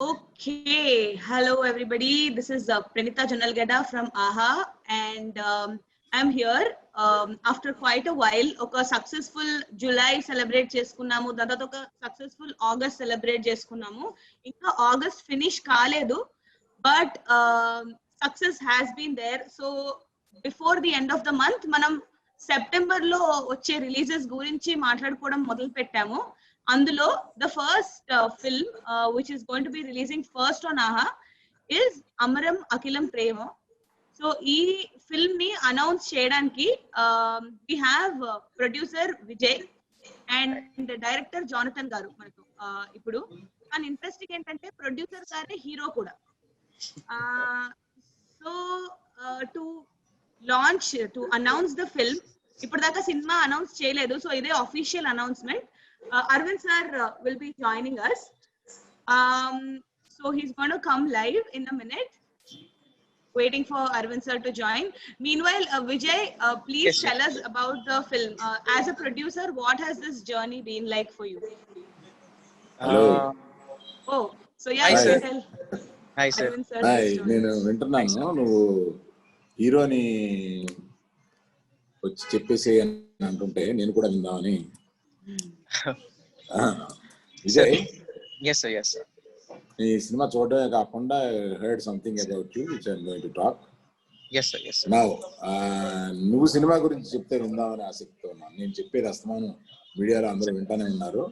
Okay, hello everybody. This is Pranita Janalgada from AHA, and I'm here after quite a while. Oka successful July celebrate చేసుకున్నాము, దాని తర్వాత ఒక successful August celebrate చేసుకున్నాము. ఇంకా August finish కాలేదు, but success has been there. So before the end of the month, మనం September లో వచ్చే రిలీజెస్ గురించి మాట్లాడుకోవడం మొదలు పెట్టాము. అందులో the first film which is going to be releasing first on AHA is Amaram Akilam Prema. So ఈ film ని అనౌన్స్ చేయడానికి we have producer Vijay and director Jonathan గారు మనకు ఇప్పుడు. అండ్ ఇంట్రెస్టింగ్ ఏంటంటే ప్రొడ్యూసర్ గారే హీరో కూడా. So to launch to announce the film, ఇప్పటిదాకా సినిమా అనౌన్స్ చేయలేదు, సో ఇదే official announcement. Arvind sir will be joining us. So he's going to come live in a minute. Waiting for Arvind sir to join. Meanwhile, Vijay, please tell us about the film. As a producer, what has this journey been like for you? Hello. Oh, so yeah, Hi, you sir. can tell. Hi, sir. Arvind sir. Hi, నేను వింటున్నాను. నువ్వు హీరోని వచ్చి చెప్పేసి అని అంటుంటే నేను కూడా విందామని. Vijay, Yes, sir. Yes, sir. ఈ సినిమా చూడడమే కాకుండా heard something about you which I'm going to talk. Yes, sir. Yes, sir. Now నువ్వు సినిమా గురించి చెప్తే విందామని ఆసక్తితో ఉన్నాను. నేను చెప్పేది అస్తమానం మీడియాలో అందరూ వింటానే ఉన్నారు.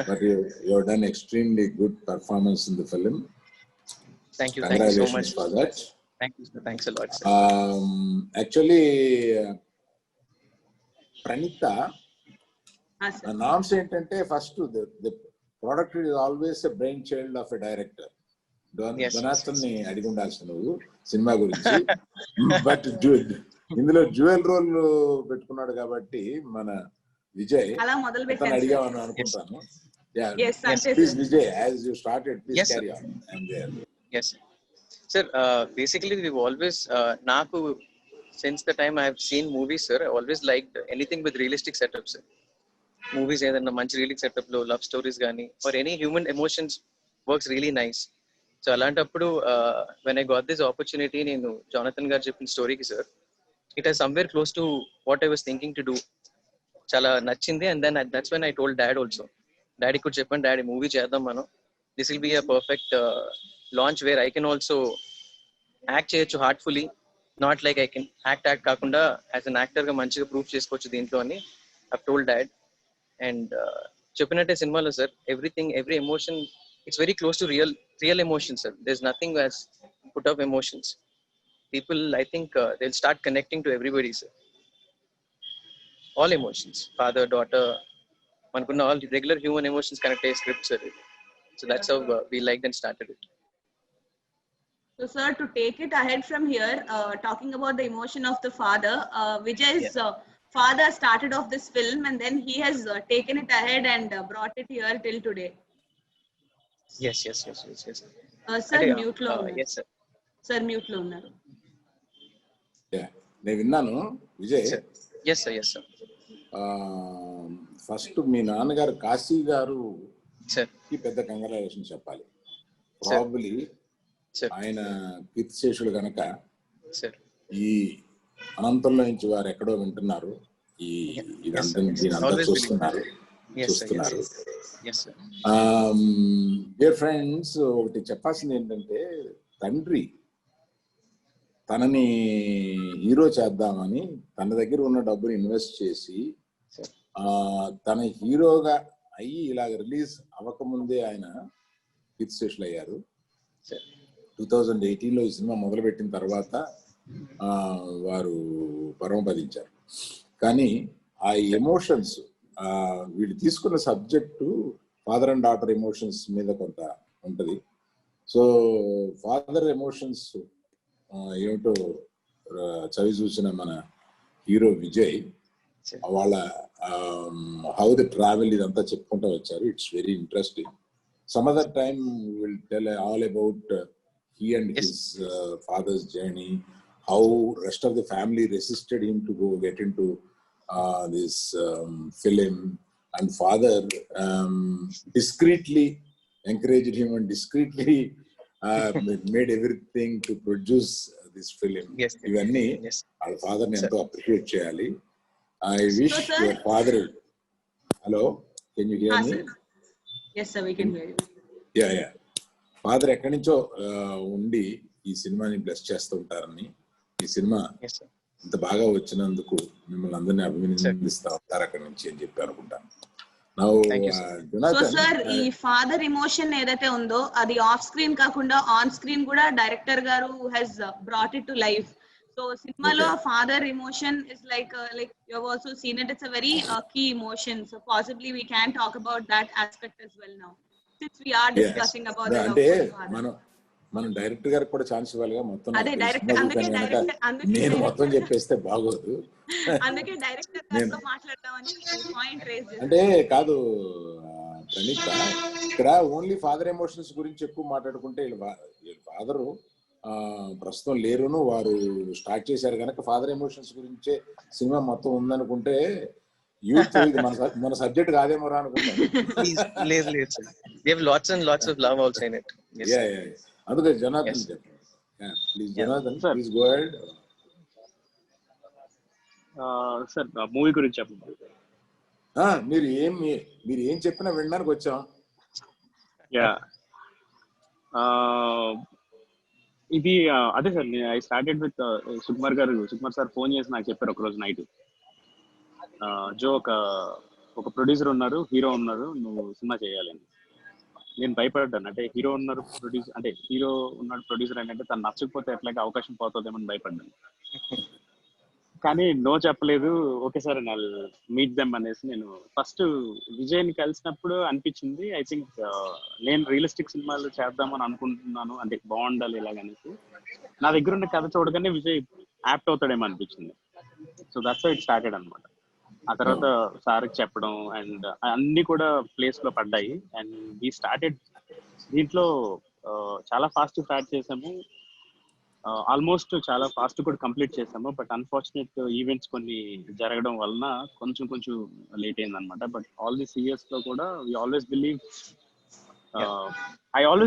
But you done extremely good performance in the film. Thank you. Thank you so much for that. Thank you, sir. Thanks a lot, sir. Actually, Pranita, the norms ఏంటంటే first the product is always a brain child of a director. డొనాల్సన్ ని అడిగి ఉండాల్సిన నువ్వు సినిమా గురించి. But ఇందులో dual role పెట్టుకున్నాడు కాబట్టి మన విజయ్ అడిగామని అనుకుంటాను. Please Vijay, as you started, please carry on. I'm there. Yes, sir. Basically we've always Naku, since the time I've seen movies, sir, I always liked anything with realistic setups, sir. Movies ఏదైనా మంచి realistic setup లో love stories కానీ or any human emotions works really nice. So అలాంటప్పుడు when I got this opportunity, నేను Jonathan గారు చెప్పిన స్టోరీకి sir it has somewhere close to what I was thinking to do. చాలా నచ్చింది. And then that's when I told dad also. Daddy కూడా చెప్పాను, daddy movie చేద్దాం మనం, this will be a perfect launch where I can also act చేయొచ్చు heartfully, not like I can act కాకుండా as an actor గా మంచిగా prove చేసుకోవచ్చు దీంట్లో అని ఐ టోల్డ్ డాడ్. అండ్ చెప్పినట్టే సినిమాలో sir every emotion it's very close to real emotion sir. There is nothing as put of emotions. People I think they will start connecting to everybody sir. All emotions, father daughter, మనకున్న all regular human emotions connect అయ్యే script sir ఇది. So that's how we like and started it. So sir, to take it ahead from here, talking about the emotion of the father, Vijay's father started off this film and then he has taken it ahead and brought it here till today. Yes. Sir, mute lo yes sir. Sir, mute lo unnaru. Yeah, నేను విన్నాను Vijay. Yes sir. First మీ నాన్నగారు కాశీ గారు sir కి పెద్ద congratulation చెప్పాలి. Probably ఆయన కీర్తిశేషుడు గనక ఈ అనంతంలో నుంచి వారు ఎక్కడో వింటున్నారు, ఇదంతా చూస్తున్నారు. డియర్ ఫ్రెండ్స్, ఒకటి చెప్పాల్సింది ఏంటంటే, తండ్రి తనని హీరో చేద్దామని తన దగ్గర ఉన్న డబ్బుని ఇన్వెస్ట్ చేసి తన హీరోగా అయ్యి ఇలాగ రిలీజ్ అవ్వకముందే ఆయన కీర్తిశేషులు అయ్యారు. 2018లో ఈ సినిమా మొదలుపెట్టిన తర్వాత వారు పరమపదించారు. కానీ ఆ ఎమోషన్స్, వీళ్ళు తీసుకున్న subject father and daughter emotions మీద కొంత ఉంటుంది. సో ఫాదర్ ఎమోషన్స్ ఏమిటో చవి చూసిన మన హీరో విజయ్ వాళ్ళ హౌ ద ట్రావెల్ ఇదంతా చెప్పుకుంటూ వచ్చారు. It's very interesting. Some other time will tell all about he and his father's journey, how rest of the family resisted him to go get into this film, and father discreetly encouraged him and discreetly made everything to produce this film. ఇవన్నీ వాళ్ళ father ని ఎంతో appreciate చేయాలి. I wish your father. Hello, can you hear me? Yes sir, we can hear you. Yeah. Father ఎక్కడి నుంచో ఉండి ఈ సినిమాని బ్లెస్ చేస్తూ ఉంటారని, ఈ సినిమా ఇంత బాగా వచ్చినందుకు మిమ్మల్ని అందరినీ అభినందిస్తా ఉంటారు అక్కడి నుంచి అని చెప్పి అనుకుంటాను. సో సార్, ఈ ఫాదర్ ఎమోషన్ ఏదైతే ఉందో అది ఆఫ్ స్క్రీన్ కాకుండా ఆన్ స్క్రీన్ కూడా డైరెక్టర్ గారు he's brought it to life. So సినిమాలో father emotion is like you have also seen it. It's a very key emotion. So possibly we can talk about that aspect as well now, since we are discussing about the love of father. మనం director గారికి కూడా chance ఇవ్వాలిగా. మొత్తం అదే director, అందుకే నేను మొత్తం చెప్పేస్తే బాగోదు. అందుకే డైరెక్టర్ గారితో మాట్లాడదామని పాయింట్ రేజ్ చేశాను. అంటే కాదు ప్రణీత, ఇక్కడ ఓన్లీ ఫాదర్ ఎమోషన్స్ గురించి ఎక్కువ మాట్లాడుకుంటే వీళ్ళ ఫాదరు ప్రస్తుతం లేరును, వారు స్టార్ట్ చేశారు కనుక ఫాదర్ ఎమోషన్స్ గురించే సినిమా మొత్తం ఉందనుకుంటే యూత్ మన సబ్జెక్ట్ కాదేమో రా అనుకుంటాను. లేదు sir, we have lots and lots of love also in it. Yeah. అందుకే జనార్దన్ చెప్పండి. Please Janardhan, please go ahead. Sir movie గురించి చెప్పండి. మీరు ఏం చెప్పినా వినడానికి వచ్చాం. ఇది అదే sir, I started with Sukumar sir phone చేసి నాకు చెప్పారు ఒకరోజు నైట్, జో ఒక ప్రొడ్యూసర్ ఉన్నారు, హీరో ఉన్నారు, నువ్వు సినిమా చేయాలని. నేను భయపడ్డాను. అంటే హీరో ఉన్నాడు ప్రొడ్యూసర్ అంటే తను నచ్చకపోతే ఎట్లాగే అవకాశం పోతుందేమని భయపడ్డాను. కానీ నో చెప్పలేదు. ఓకే సార్, నేను మీట్ దెమ్ అనేసి నేను ఫస్ట్ విజయ్ని కలిసినప్పుడు అనిపించింది, ఐ థింక్ నేను రియలిస్టిక్ సినిమాలు చేద్దామని అనుకుంటున్నాను, అంటే బాగుండాలి ఇలాగనేసి. నా దగ్గర ఉన్న కథ చూడగానే విజయ్ యాప్ట్ అవుతాడేమో అనిపించింది. So that's how it started అనమాట. ఆ తర్వాత సార్కి చెప్పడం అండ్ అన్ని కూడా ప్లేస్ లో పడ్డాయి. అండ్ వీ స్టార్టెడ్ దీంట్లో చాలా ఫాస్ట్ స్టార్ట్ చేసాము. ఆల్మోస్ట్ చాలా ఫాస్ట్ కూడా కంప్లీట్ చేసాము. బట్ అన్ఫార్చునేట్ ఈవెంట్స్ కొన్ని జరగడం వలన కొంచెం లేట్ అయింది అనమాట. బట్ ఆల్ దిస్ ఇయర్స్ లో కూడా I always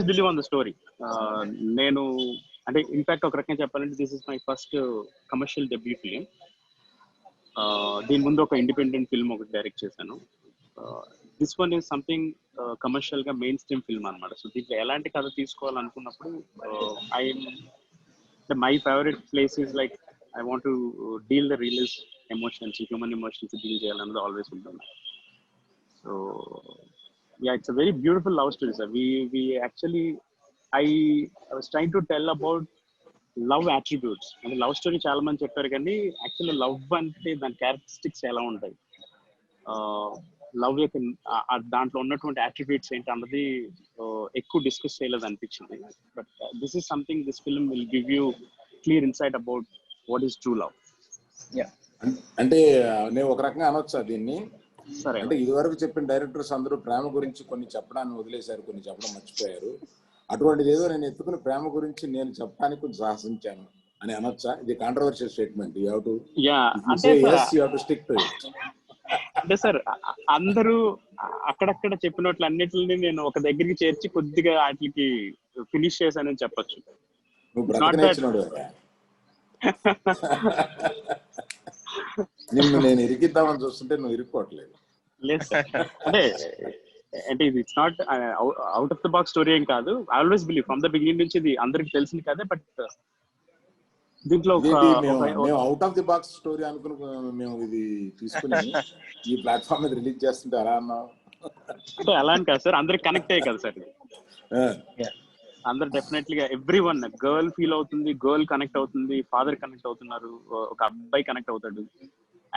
believe on the story. నేను అంటే ఇన్ఫాక్ట్ ఒక రకంగా చెప్పాలంటే this is my first commercial debut film. దీని ముందు ఒక ఇండిపెండెంట్ ఫిల్మ్ ఒకటి డైరెక్ట్ చేశాను. This one is something commercial గా మెయిన్ స్ట్రీమ్ ఫిల్మ్ అనమాట. సో దీంట్లో ఎలాంటి కథ తీసుకోవాలనుకున్నప్పుడు my favourite place is like I want to deal the real emotions, human emotions deal చేయాలన్నది ఆల్వేస్ ఉంటుంది. So it's a very beautiful love story sir. we actually I was trying to tell about love attributes. అంటే love story చాలా మంది చెప్పారు, కానీ actually love అంటే దాని characteristics ఎలా ఉంటాయి, లవ్ యొక్క దాంట్లో ఉన్నటువంటి అట్రిబ్యూట్స్ ఏంటి అన్నది ఎక్కువ డిస్కస్ చేయలేదు అనిపించింది. But this is something this film will give you clear insight about what is true love. అంటే నేను ఒక రకంగా అనొచ్చా దీన్ని? సరే, అంటే ఇదివరకు చెప్పిన డైరెక్టర్స్ అందరూ ప్రేమ గురించి కొన్ని చెప్పడాన్ని వదిలేశారు, కొన్ని చెప్పడం మర్చిపోయారు. అటువంటిది ఏదో నేను ఎత్తుకుని ప్రేమ గురించి నేను చెప్పడానికి కొంచెం సాహసించాను అని అనొచ్చా? ఇది controversial statement. You have to stick to it. అంటే సార్, అందరూ అక్కడక్కడ చెప్పినట్లు అన్నిటిని నేను ఒక దగ్గరికి చేర్చి కొద్దిగా వాటికి ఫినిష్ చేశానని చెప్పొచ్చు. నువ్వు బ్రతకనిచ్చినాడు నిన్ను నేను ఇరికిద్దామని చూస్తుంటే నువ్వు ఇరుక్కోవట్లేదు. లేదు సార్, అంటే ఇది it's not out of the box story ఏం కాదు. I always believe from the beginning నుంచి ఇది అందరికి తెలిసింది కదే. బట్ దీంట్లో out of the box story అనుకుని మేము ఇది తీసుకుని ఈ ప్లాట్ఫామ్ మీద రిలీజ్ చేస్తుంటే అలా అన్నావు. అంటే అలా అని కాదు సార్, అందరికి కనెక్ట్ అయ్యే కదా సార్ ఇది. అందరు డెఫినెట్లీగా ఎవ్రీ వన్, గర్ల్ ఫీల్ అవుతుంది, గర్ల్ కనెక్ట్ అవుతుంది, ఫాదర్ కనెక్ట్ అవుతున్నారు, ఒక అబ్బాయి కనెక్ట్ అవుతాడు.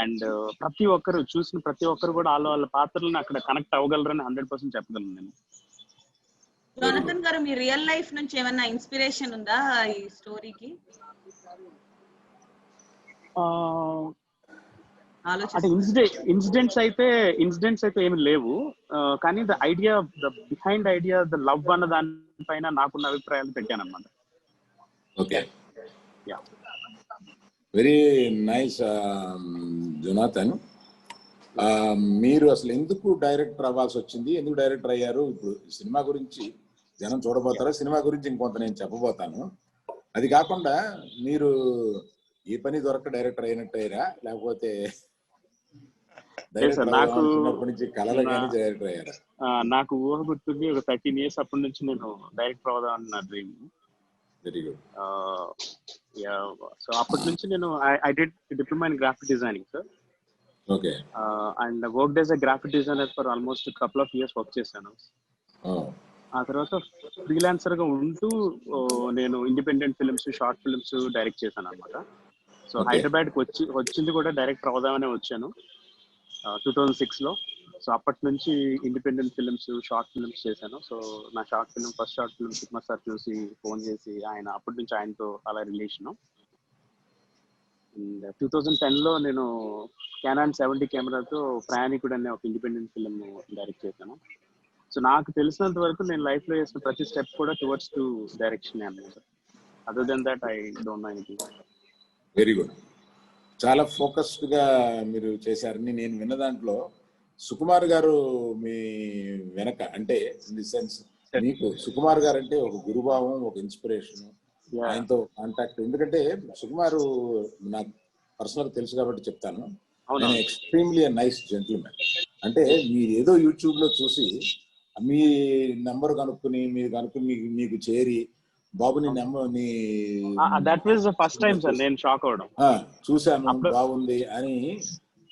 అండ్ ప్రతి ఒక్కరు చూసిన ప్రతి ఒక్కరు కూడా వాళ్ళ పాత్రలను అక్కడ కనెక్ట్ అవ్వగలరని 100% చెప్పగలను నేను. జోనథన్ గారు, మీ రియల్ లైఫ్ నుంచి ఏమైనా ఇన్స్పిరేషన్ ఉందా ఈ స్టోరీకి? అంటే ఇన్సిడెంట్స్ అయితే ఏమి లేవు, కానీ the idea, the behind idea, the love అన్న దానిపైన నాకున్న అభిప్రాయాలు పెట్టాను అనమాట. Okay, very nice Jonathan. మీరు అసలు ఎందుకు డైరెక్టర్ అవ్వాల్సి వచ్చింది, ఎందుకు డైరెక్టర్ అయ్యారు? ఇప్పుడు సినిమా గురించి జనం చూడబోతారా, సినిమా గురించి ఇంకొంత నేను చెప్పబోతాను. అది కాకుండా మీరు ఏ పని దొరక డైరెక్టర్ అయినట్టు అయ్యారా, లేకపోతే చిన్నప్పటి నుంచి కళలు కానీ డైరెక్టర్ అయ్యారా? నాకు ఊహ గుర్తుంది, ఒక 13 years అప్పటి నుంచి నేను డైరెక్టర్ అవుదాం అన్న డ్రీమ్. Very good. సో అప్పటి నుంచి నేను I did diploma in graphic designing sir. Okay. And work as a graphic designer for almost couple of years work చేశాను. ఆ తర్వాత ఫ్రీలాన్సర్ గా ఉంటూ నేను independent films, short films direct చేశాను అనమాట. సో హైదరాబాద్కి వచ్చింది కూడా డైరెక్టర్ అవుదామనే వచ్చాను 2006 లో. సో అప్పటి నుంచి ఇండిపెండెంట్ ఫిల్మ్స్, షార్ట్ ఫిల్మ్స్ చేశాను. సో నా first short film Sukumar sir చూసి ఫోన్ చేసి అప్పటి నుంచి ఆయనతో అలా రిలేషన్. అండ్ 2010 లో నేను Canon 70 కెమెరాతో ప్రయాణికుడు అనే ఒక ఇండిపెండెంట్ ఫిల్మ్ డైరెక్ట్ చేశాను. సో నాకు తెలిసినంత వరకు నేను లైఫ్ లో చేసిన ప్రతి స్టెప్ కూడా టువర్డ్స్ టు డైరెక్షన్ అన్నమాట. Other then that I don't know anything. Very good. చాలా ఫోకస్డ్ గా మీరు చేశారని నేను విన్న దాంట్లో సుకుమార్ గారు మీ వెనక, అంటే ఇన్ ది సెన్స్ మీకు సుకుమార్ గారు అంటే ఒక గురుభావం, ఒక ఇన్స్పిరేషన్, ఆయనతో కాంటాక్ట్. ఎందుకంటే సుకుమారు నాకు పర్సనల్ తెలుసు కాబట్టి చెప్తాను, నేను ఎక్స్ట్రీమ్లీ నైస్ జెంటిల్మెన్. అంటే మీరు ఏదో యూట్యూబ్ లో చూసి మీ నెంబర్ కనుక్కుని మీకు చేరి బాబుని చూశాను బాగుంది అని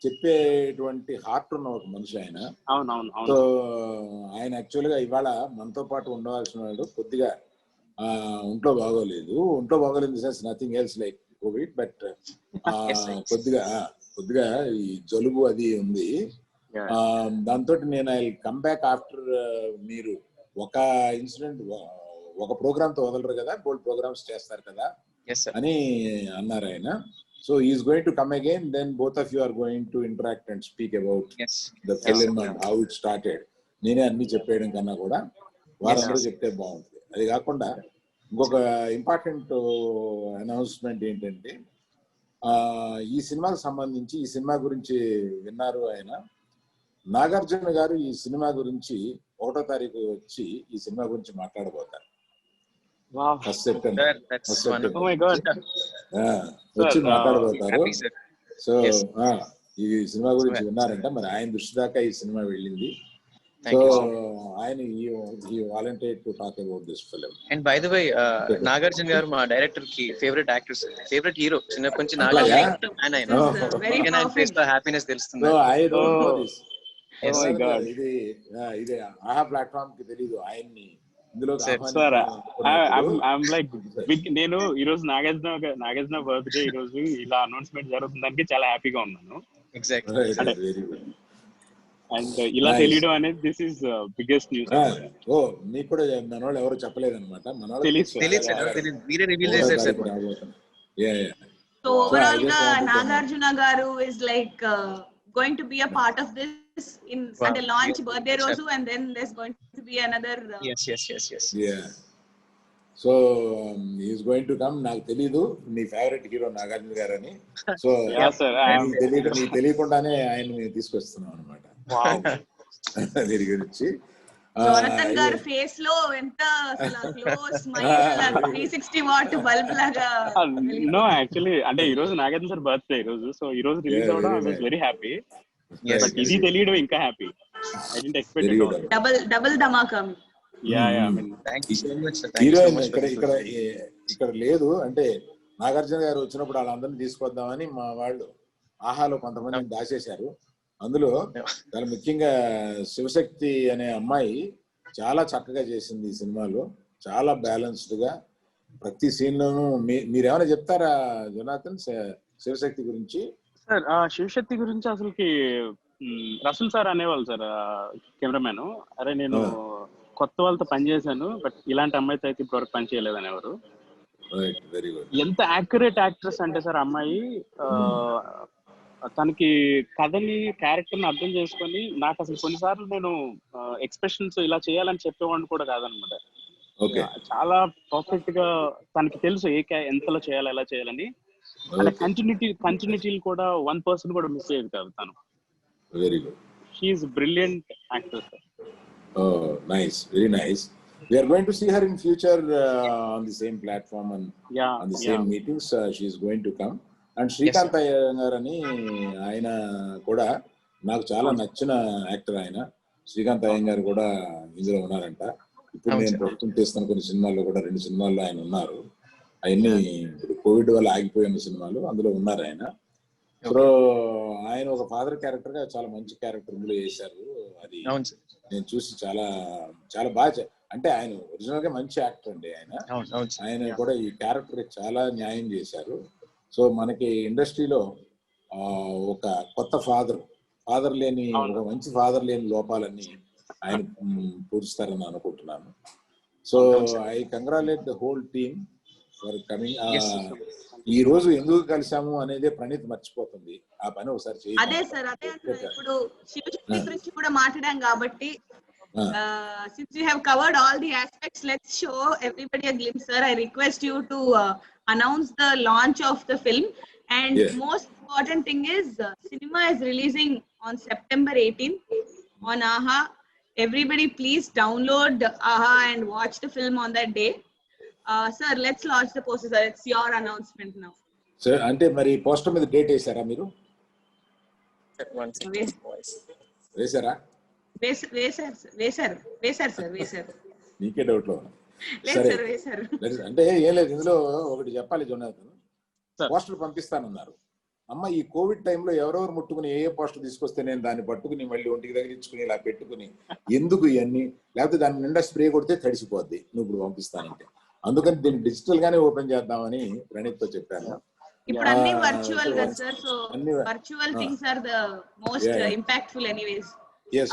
చెప్పేటువంటి హార్ట్ ఉన్న ఒక మనిషి ఆయన. సో ఆయన యాక్చువల్ గా ఇవాళ మనతో పాటు ఉండవలసిన వాడు, కొద్దిగా ఒంట్లో బాగోలేదు sense nothing else like Covid, but కొద్దిగా ఈ జలుబు అది ఉంది. దాంతో నేను ఐ కమ్ బ్యాక్ ఆఫ్టర్. మీరు ఒక ఇన్సిడెంట్, ఒక ప్రోగ్రామ్ తో వదలరు కదా, బోల్డ్ ప్రోగ్రామ్స్ చేస్తారు కదా అని అన్నారు ఆయన. So is going to come again, then both of you are going to interact and speak about the film and how it started. నేనే అన్ని చెప్పేయడం కన్నా కూడా వారందరూ చెప్తే బాగుంటుంది. అది కాకుండా ఇంకొక ఇంపార్టెంట్ అనౌన్స్మెంట్ ఏంటంటే, ఈ సినిమాకు సంబంధించి, ఈ సినిమా గురించి విన్నారు ఆయన, నాగార్జున గారు ఈ సినిమా గురించి 1వ తారీఖు వచ్చి ఈ సినిమా గురించి మాట్లాడబోతారు. వచ్చి మాట్లాడబోతారు. సో ఈ సినిమా గురించి విన్నారంట, మరి ఆయన దృష్టి దాకా ఈ సినిమా వెళ్ళింది. సో ఆయన volunteer to talk about this film. And by the way, Nagarjuna గారు మా డైరెక్టర్ కి ఫేవరెట్ యాక్టర్, ఫేవరెట్ హీరో. చిన్నప్పటి నుంచి నాగార్జున హ్యాపీనెస్ తెలుస్తుంది. ఇది ఆహా ప్లాట్ఫామ్ కి తెలీదు ఆయన్ని ఇందులో. నేను ఈ రోజు నాగార్జున బర్త్డే ఈ రోజు ఇలా అనౌన్స్మెంట్ జరుగుతుందానికి చాలా హ్యాపీగా ఉన్నాను. అండ్ ఇలా తెలియడం అనేది దిస్ ఇస్ బిగ్గెస్ట్ న్యూస్. మీకు కూడా మన వాళ్ళు ఎవరు చెప్పలేదు అనమాట. సో ఓవరాల్ గా నాగార్జున గారు is like going to be a part of this in అంటే launch birthday రోజు, and then there's going to be another yes yeah, so he is going to come. నాకు తెలీదు నీ ఫేవరెట్ హీరో నాగార్జున గారు అని. So నీకు తెలియకుండానే ఆయన్ని తీసుకొస్తున్నాం అనమాట. దీని గురించి జోనథన్ గారి ఫేస్ లో ఎంత క్లోజ్ స్మైల్, 360 వాట్ బల్బ్ లాగా. నో యాక్చువల్లీ అంటే ఈ రోజు నాగార్జున సార్ బర్త్డే ఈ రోజు. సో ఈ రోజు రిలీజ్ అవడం I was very happy. But ఇది తెలియడం ఇంకా happy. I didn't expect it. Double Dhamaka. Yeah I mean thank you so much. ఇక్కడ లేదు అంటే నాగార్జున గారు వచ్చినప్పుడు వాళ్ళందరినీ తీసుకొద్దామని మా వాళ్ళు ఆహాలో కొంతమంది దాచేశారు. అందులో చాలా ముఖ్యంగా శివశక్తి అనే అమ్మాయి చాలా చక్కగా చేసింది ఈ సినిమాలో. చాలా బ్యాలెన్స్డ్ గా ప్రతి సీన్ లోనూ. మీరేమైనా చెప్తారా జోనాథన్ శివశక్తి గురించి? సార్ శివశక్తి గురించి అసలుకి రసూల్ సార్ అనేవాళ్ళు సార్, కెమెరామెన్, అరే నేను కొత్త వాళ్ళతో పనిచేశాను బట్ ఇలాంటి అమ్మాయితో అయితే ఇప్పటివరకు పని చేయలేదు అనేవారు. ఎంత యాక్యురేట్ యాక్ట్రెస్ అంటే సార్ అమ్మాయి, తనకి కథని, క్యారెక్టర్ ని అర్థం చేసుకొని, నాకు అసలు కొన్నిసార్లు నేను ఎక్స్ప్రెషన్స్ ఇలా చేయాలని చెప్పేవాడిని కూడా కాదనమాట. చాలా పర్ఫెక్ట్ గా తనకి తెలుసు ఎంతలో చేయాలి, ఎలా చేయాలని. అంటే కంటిన్యూటీ కూడా 1% కూడా మిస్ అయ్యేది కాదు తను. Very good. She is brilliant actor sir. Oh, nice, very nice. We are going to see her in future on the same platform and on the same meetings. She is going to come. And Srikanth Iyengar అని ఆయన కూడా నాకు చాలా నచ్చిన actor. ఆయన శ్రీకాంత్ అయ్యంగార్ కూడా ఇందులో ఉన్నారంట. ఇప్పుడు నేను ప్రస్తుతం చేస్తున్న కొన్ని సినిమాల్లో కూడా 2 సినిమాల్లో ఆయన ఉన్నారు. అవన్నీ ఇప్పుడు కోవిడ్ వల్ల ఆగిపోయిన సినిమాలు, అందులో ఉన్నారు ఆయన. సో ఆయన ఒక ఫాదర్ క్యారెక్టర్ గా చాలా మంచి క్యారెక్టర్ ఇందులో చేశారు. అది నేను చూసి చాలా చాలా బాగా, అంటే ఆయన ఒరిజినల్ గా మంచి యాక్టర్ అండి ఆయన. ఆయన కూడా ఈ క్యారెక్టర్ చాలా న్యాయం చేశారు. సో మనకి ఇండస్ట్రీలో ఒక కొత్త ఫాదర్ లేని, ఒక మంచి ఫాదర్ లేని లోపాలన్నీ ఆయన పూరుస్తారని అనుకుంటున్నాను. So I congratulate the whole team for coming. ఈ రోజు ఎందుకు కలిసాము అనేది ప్రణీత్ మర్చిపోతుంది. ఆ పని ఒకసారి చేయాలి. అదే సార్, అదే ఇప్పుడు శివశక్తి గురించి కూడా మాట్లాడాం కాబట్టి, since you have covered all the aspects, let's show everybody a glimpse, sir. I request you to announce the launch of the film, and most important thing is cinema is releasing on September 18th on AHA. Everybody please download AHA and watch the film on that day. Sir, let's launch the poster, sir. It's your announcement now. Sir, ante mari poster మీద date వేసారా మీరు? వేసారా? వేసారు sir. నీకే doubt లో అంటే ఏం లేదు. ఇందులో ఒకటి చెప్పాలి జోనాథన్, పోస్టర్ పంపిస్తానన్నారు. అమ్మ ఈ కోవిడ్ టైంలో ఎవరెవరు ముట్టుకుని ఏ పోస్టర్ తీసుకొస్తే నేను దాన్ని పట్టుకుని మళ్ళీ ఒంటికి తగిలించుకుని ఇలా పెట్టుకుని ఎందుకు ఇవన్నీ, లేకపోతే దాని నిండా స్ప్రే కొడితే తడిసిపోద్ది నువ్వు ఇప్పుడు పంపిస్తానంటే. అందుకని దీన్ని డిజిటల్ గానే ఓపెన్ చేద్దామని ప్రణీత్ తో చెప్పాను. ఇప్పుడు అన్ని వర్చువల్ గా sir, so virtual things are the most impactful anyways. Yes.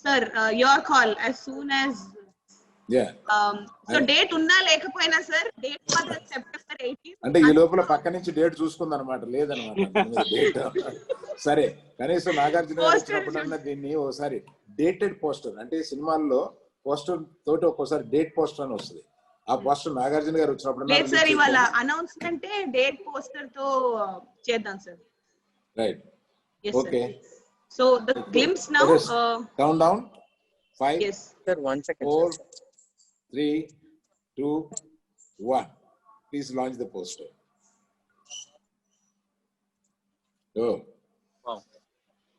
Sir, your call as soon as. So date ఉందా లేకపోయినా సార్, డేట్ మాత్రం September 18th. అంటే ఈ లోపల పక్క నుంచి డేట్ చూసుకుంది అనమాట, లేదనమాట డేట్. సరే, కనీసం నాగార్జున వచ్చినప్పుడన్నా దీన్ని ఒకసారి డేటెడ్ పోస్టర్, అంటే సినిమాల్లో పోస్టర్ తోటి ఒక్కోసారి డేట్ పోస్టర్ అని వస్తుంది. ఆ పోస్టర్ నాగార్జున గారు వచ్చినప్పుడు లేదు సార్, ఇవాళ అనౌన్స్మెంట్ డేట్ పోస్టర్ తో చేద్దాం sir. Right, okay. So the glimpse now. Countdown. 5. Yes. Sir, 1 second. 4, 3, 2, 1. Please launch the poster. Oh. Wow.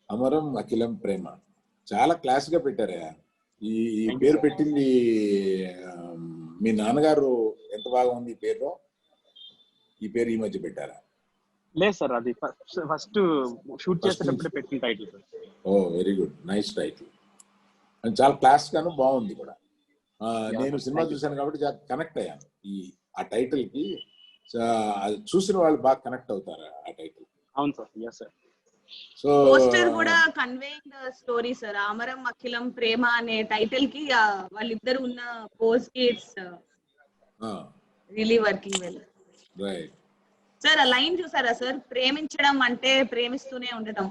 Amaram Akhilam Prema. చాలా క్లాస్ గా పెట్టారా ఈ పేరు పెట్టింది. మీ నాన్నగారు ఎంత బాగా ఉంది ఈ పేరులో? ఈ పేరు ఈ మధ్య పెట్టారా? లేదు సార్, అది ఫస్ట్ షూట్ చేసేటప్పుడే పెట్టిన టైటిల్ సార్. ఓ వెరీ గుడ్, నైస్ టైటిల్. చాలా క్లాస్ గాను బాగుంది కూడా. నేను సినిమా చూశాను కాబట్టి కనెక్ట్ అయ్యాను ఆ టైటిల్ కి. చూసిన వాళ్ళు బాగా కనెక్ట్ అవుతారు ఆ టైటిల్. అవును sir, yes sir. So poster కూడా conveying the story sir. Amaram అఖిలం ప్రేమ అనే టైటిల్ కి వాళ్ళిద్దరు ఉన్న పోజ్ కి it's really working well. Right sir, ఆ లైన్ చూసారా సార్, ప్రేమించడం అంటే ప్రేమిస్తూనే ఉండటం.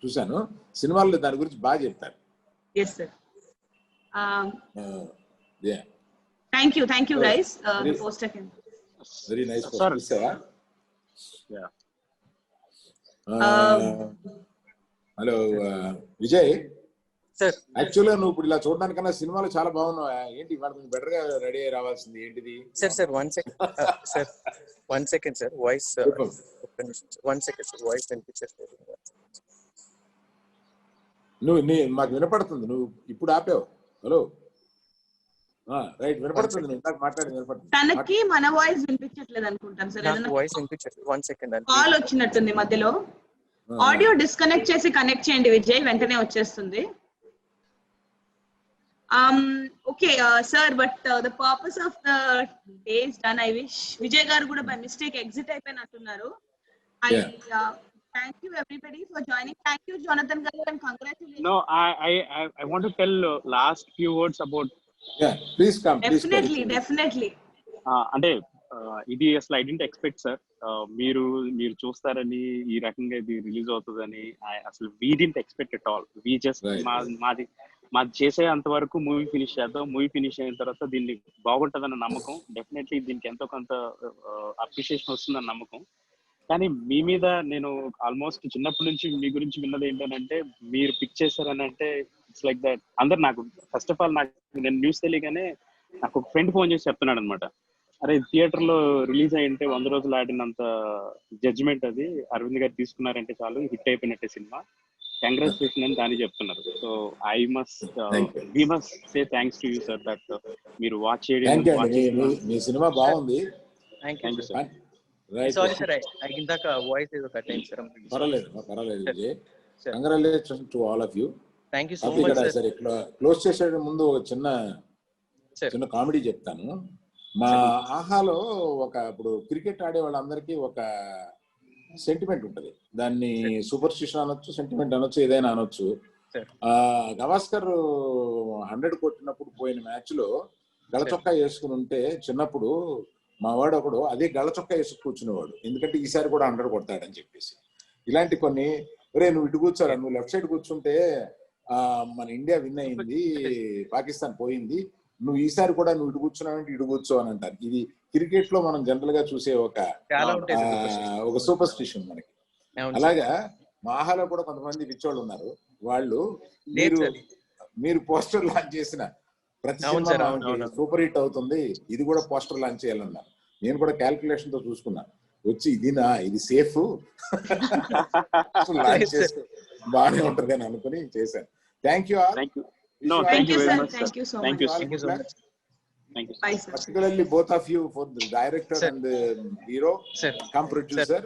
చూసాను, సినిమాల్లో దాని గురించి బాగా చెప్తారు. Yes sir. Thank you guys. Poster కి very nice poster sir. Hello Vijay sir, యాక్చువల్గా నువ్వు ఇప్పుడు ఇలా చూడడానికన్నా సినిమాలో చాలా బాగున్నావు. ఏంటి ఇవాళ కొంచెం బెటర్ గా రెడీ అయ్యి రావాల్సింది ఏంటిది? Sir 1 second sir, voice 1 second sir, voice వినిపించట్లేదు. నువ్వు మాకు వినపడుతుంది, నువ్వు ఇప్పుడు ఆపావు. హలో, రైట్, వినపడుతుంది. నువ్వు ఇందాక మాట్లాడి వినపడుతుంది. తనకి మన వాయిస్ వినిపించట్లేదు అనుకుంటాను సార్. నాకు వాయిస్ వినిపించట్లేదు. 1 second కాల్ వచ్చినట్టుంది మధ్యలో. ఆడియో డిస్కనెక్ట్ చేసి కనెక్ట్ చేయండి విజయ్, వెంటనే వచ్చేస్తుంది. Okay, sir, but the purpose of the day is done. I wish Vijay garu kuda by mistake exit ayipinattunnaru. I thank you everybody for joining. Thank you Jonathan garu and congratulations. No, I want to tell last few words about. Yeah, please come. Definitely. అంటే ఇది అసలు I didn't expect sir, మీరు చూస్తారని, ఈ రకంగా ఇది release అవుతుందని అసలు we didn't expect at all. We just మాది చేసే అంతవరకు మూవీ ఫినిష్ చేద్దాం. మూవీ ఫినిష్ అయిన తర్వాత దీన్ని బాగుంటుందన్న నమ్మకం, డెఫినెట్లీ దీనికి ఎంతో కొంత అప్రిషియేషన్ వస్తుందన్న నమ్మకం. కానీ మీ మీద నేను ఆల్మోస్ట్ చిన్నప్పటి నుంచి మీ గురించి విన్నది ఏంటంటే మీరు పిక్ చేశారని అంటే ఇట్స్ లైక్ దట్. అందరు నాకు ఫస్ట్ ఆఫ్ ఆల్ నాకు నేను న్యూస్ తెలియగానే నాకు ఒక ఫ్రెండ్ ఫోన్ చేసి చెప్తున్నాడు అనమాట, అరే థియేటర్ లో రిలీజ్ అయ్యింటే 100 రోజులు ఆడినంత జడ్జ్మెంట్ అది అరవింద్ గారు తీసుకున్నారంటే చాలు, హిట్ అయిపోయినట్టే సినిమా, కంగ్రాచులేషన్ అని దాన్ని చెప్తున్నారు. So I must we must say thanks to you sir that మీరు వాచ్ థ్యాంక్ యూ చేయడం. అండి. మీ సినిమా బాగుంది. Thank you sir. Right, sorry sir, ఇందాక వాయిస్ ఏదో కట్ అయింది సార్. పర్వాలేదు Vijay. Sir. Congratulation to all of you. Thank you so much sir. సరే, క్లోజ్ చేసే ముందు ఒక చిన్న కామెడీ చెప్తాను. మా ఆహాలో ఇప్పుడు క్రికెట్ ఆడే వాళ్ళందరికీ ఒక సెంటిమెంట్ ఉంటది. దాన్ని సూపర్ స్టిషన్ అనొచ్చు, సెంటిమెంట్ అనొచ్చు, ఏదైనా అనొచ్చు. గవాస్కర్ 100 కొట్టినప్పుడు పోయిన మ్యాచ్ లో గళచొక్కా వేసుకుని ఉంటే చిన్నప్పుడు మా వాడు ఒకడు అదే గళచొక్కా వేసుకు కూర్చునేవాడు, ఎందుకంటే ఈసారి కూడా 100 కొడతాడని చెప్పేసి. ఇలాంటి కొన్ని, ఒరే నువ్వు ఇటు కూర్చోరా, నువ్వు లెఫ్ట్ సైడ్ కూర్చుంటే మన ఇండియా విన్ అయింది, పాకిస్తాన్ పోయింది, నువ్వు ఈసారి కూడా నువ్వు ఇటు కూర్చున్నావంటే ఇటు కూర్చో అని అంటారు. ఇది క్రికెట్ లో మనం జనరల్ గా చూసే ఒక సూపర్ స్టిషన్ మనకి. అలాగా మాహాలో కూడా కొంతమంది పిచ్చోళ్ళు ఉన్నారు. వాళ్ళు మీరు పోస్టర్ లాంచ్ చేసిన ప్రతి సినిమా సూపర్ హిట్ అవుతుంది, ఇది కూడా పోస్టర్ లాంచ్ చేయాలన్నారు. నేను కూడా క్యాల్కులేషన్ తో చూసుకున్నా, వచ్చి ఇది సేఫ్ లాంచ్ చేస్తే బాగానే ఉంటది అని అనుకుని చేశాను. Thank you all. No, thank you very much. Thank you so much. Thank you so much. Thank you. Bye, sir. Particularly both of you for the director and the hero, sir. Come producer.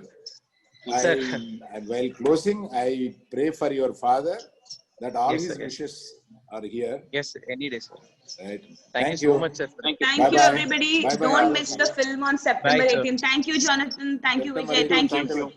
Sir. While closing, I pray for your father that all Yes, his sir, yes. wishes are here. Yes, any day sir. Right. Thank you so much sir. Thank you. Thank you, Bye-bye. everybody. Bye-bye. Don't miss the film on September Bye, sir. 18th. Thank you, Jonathan. Thank you, September Vijay. Thank 18th. you.